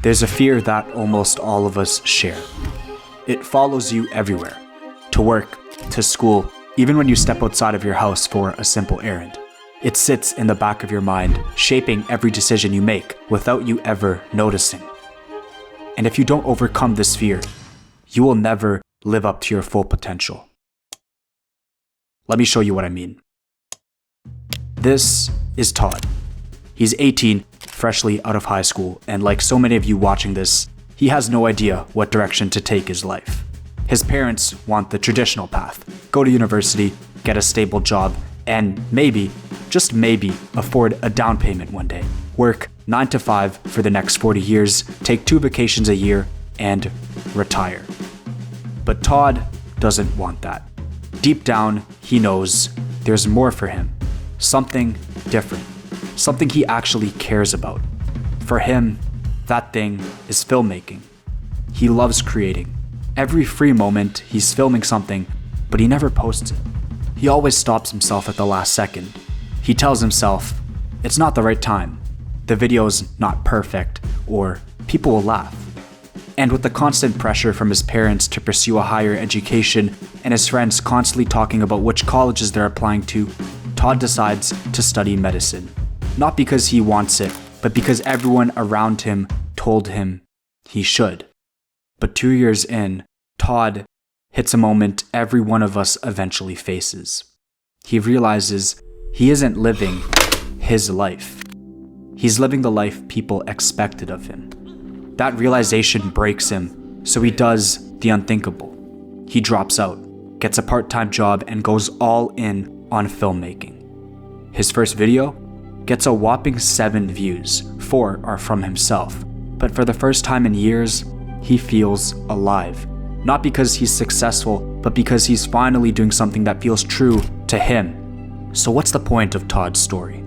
There's a fear that almost all of us share. It follows you everywhere, to work, to school, even when you step outside of your house for a simple errand. It sits in the back of your mind, shaping every decision you make without you ever noticing. And if you don't overcome this fear, you will never live up to your full potential. Let me show you what I mean. This is Todd. He's 18, freshly out of high school, and like so many of you watching this, he has no idea what direction to take his life. His parents want the traditional path: go to university, get a stable job, and maybe, just maybe, afford a down payment one day. Work 9 to 5 for the next 40 years, take 2 vacations a year, and retire. But Todd doesn't want that. Deep down, he knows there's more for him. Something different. Something he actually cares about. For him, that thing is filmmaking. He loves creating. Every free moment, he's filming something, but he never posts it. He always stops himself at the last second. He tells himself, it's not the right time, the video's not perfect, or people will laugh. And with the constant pressure from his parents to pursue a higher education and his friends constantly talking about which colleges they're applying to, Todd decides to study medicine. Not because he wants it, but because everyone around him told him he should. But 2 years in, Todd hits a moment every one of us eventually faces. He realizes he isn't living his life. He's living the life people expected of him. That realization breaks him, so he does the unthinkable. He drops out, gets a part-time job, and goes all in on filmmaking. His first video gets a whopping 7 views. 4 are from himself. But for the first time in years, he feels alive. Not because he's successful, but because he's finally doing something that feels true to him. So what's the point of Todd's story?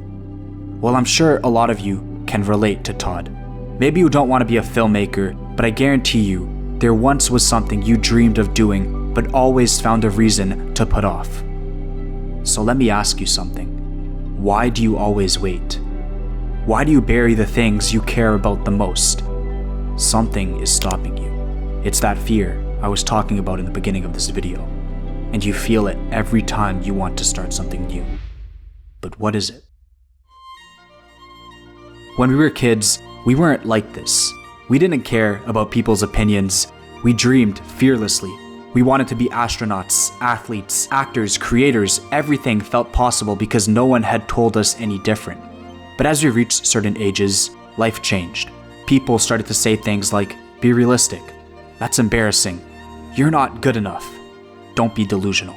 Well, I'm sure a lot of you can relate to Todd. Maybe you don't want to be a filmmaker, but I guarantee you, there once was something you dreamed of doing, but always found a reason to put off. So let me ask you something. Why do you always wait? Why do you bury the things you care about the most? Something is stopping you. It's that fear I was talking about in the beginning of this video, and you feel it every time you want to start something new. But what is it? When we were kids, we weren't like this. We didn't care about people's opinions. We dreamed fearlessly. We wanted to be astronauts, athletes, actors, creators. Everything felt possible because no one had told us any different. But as we reached certain ages, life changed. People started to say things like, be realistic. That's embarrassing. You're not good enough. Don't be delusional.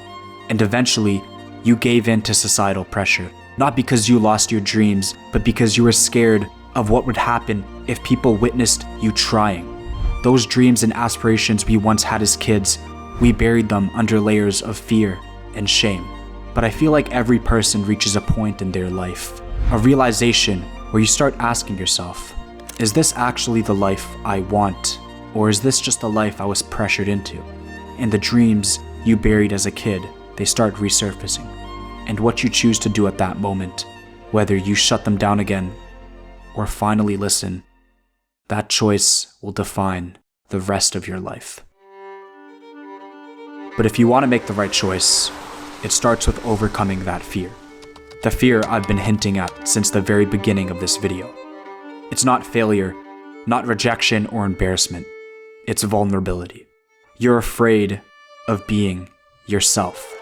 And eventually, you gave in to societal pressure, not because you lost your dreams, but because you were scared of what would happen if people witnessed you trying. Those dreams and aspirations we once had as kids, we buried them under layers of fear and shame. But I feel like every person reaches a point in their life, a realization where you start asking yourself, is this actually the life I want? Or is this just the life I was pressured into? And the dreams you buried as a kid, they start resurfacing. And what you choose to do at that moment, whether you shut them down again or finally listen, that choice will define the rest of your life. But if you want to make the right choice, it starts with overcoming that fear. The fear I've been hinting at since the very beginning of this video. It's not failure, not rejection or embarrassment. It's vulnerability. You're afraid of being yourself.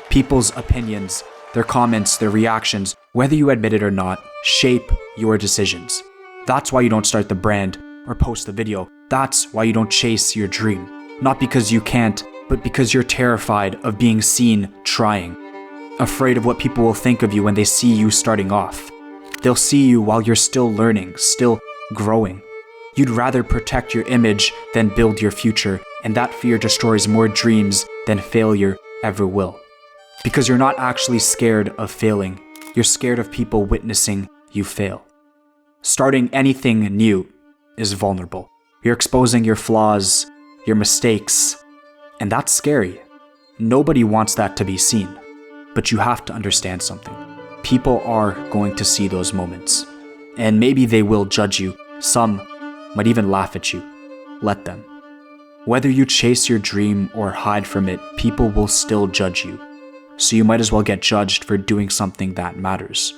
People's opinions, their comments, their reactions, whether you admit it or not, shape your decisions. That's why you don't start the brand or post the video. That's why you don't chase your dream. Not because you can't, but because you're terrified of being seen trying. Afraid of what people will think of you when they see you starting off. They'll see you while you're still learning, still growing. You'd rather protect your image than build your future, and that fear destroys more dreams than failure ever will. Because you're not actually scared of failing, you're scared of people witnessing you fail. Starting anything new is vulnerable. You're exposing your flaws, your mistakes, and that's scary. Nobody wants that to be seen. But you have to understand something. People are going to see those moments. And maybe they will judge you. Some might even laugh at you. Let them. Whether you chase your dream or hide from it, people will still judge you. So you might as well get judged for doing something that matters.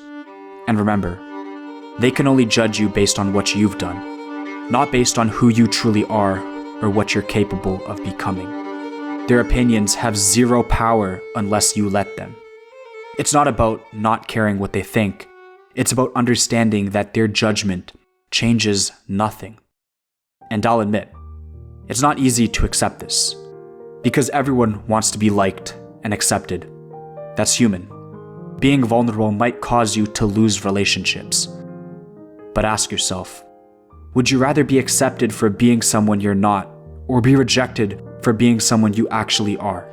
And remember, they can only judge you based on what you've done, not based on who you truly are or what you're capable of becoming. Their opinions have zero power unless you let them. It's not about not caring what they think. It's about understanding that their judgment changes nothing. And I'll admit, it's not easy to accept this, because everyone wants to be liked and accepted. That's human. Being vulnerable might cause you to lose relationships. But ask yourself, would you rather be accepted for being someone you're not, or be rejected for being someone you actually are?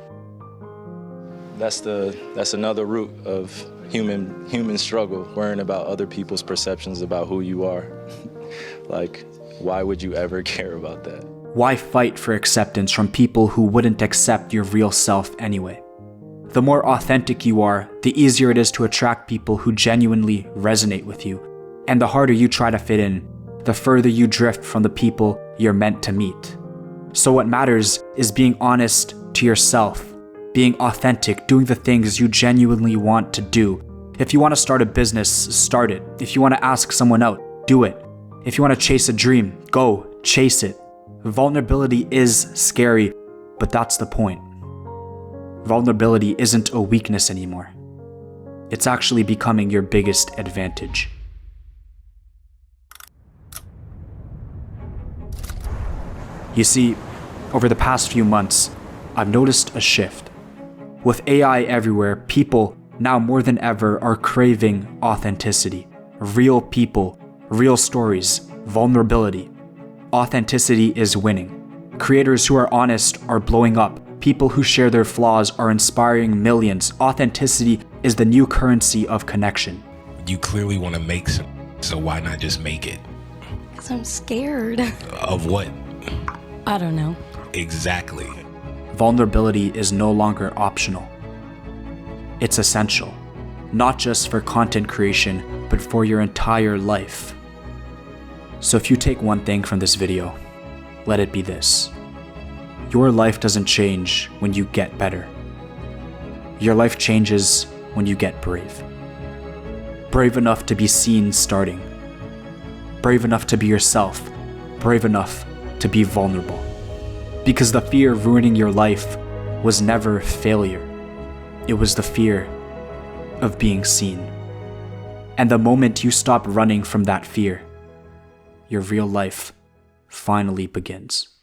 That's another root of human struggle, worrying about other people's perceptions about who you are. Like, why would you ever care about that? Why fight for acceptance from people who wouldn't accept your real self anyway? The more authentic you are, the easier it is to attract people who genuinely resonate with you. And the harder you try to fit in, the further you drift from the people you're meant to meet. So what matters is being honest to yourself, being authentic, doing the things you genuinely want to do. If you want to start a business, start it. If you want to ask someone out, do it. If you want to chase a dream, go chase it. Vulnerability is scary, but that's the point. Vulnerability isn't a weakness anymore. It's actually becoming your biggest advantage. You see, over the past few months, I've noticed a shift. With AI everywhere, people, now more than ever, are craving authenticity. Real people, real stories, vulnerability. Authenticity is winning. Creators who are honest are blowing up. People who share their flaws are inspiring millions. Authenticity is the new currency of connection. You clearly want to make some, so why not just make it? Because I'm scared. Of what? I don't know. Exactly. Vulnerability is no longer optional. It's essential, not just for content creation, but for your entire life. So if you take one thing from this video, let it be this. Your life doesn't change when you get better. Your life changes when you get brave. Brave enough to be seen starting. Brave enough to be yourself. Brave enough to be vulnerable. Because the fear of ruining your life was never failure. It was the fear of being seen. And the moment you stop running from that fear, your real life finally begins.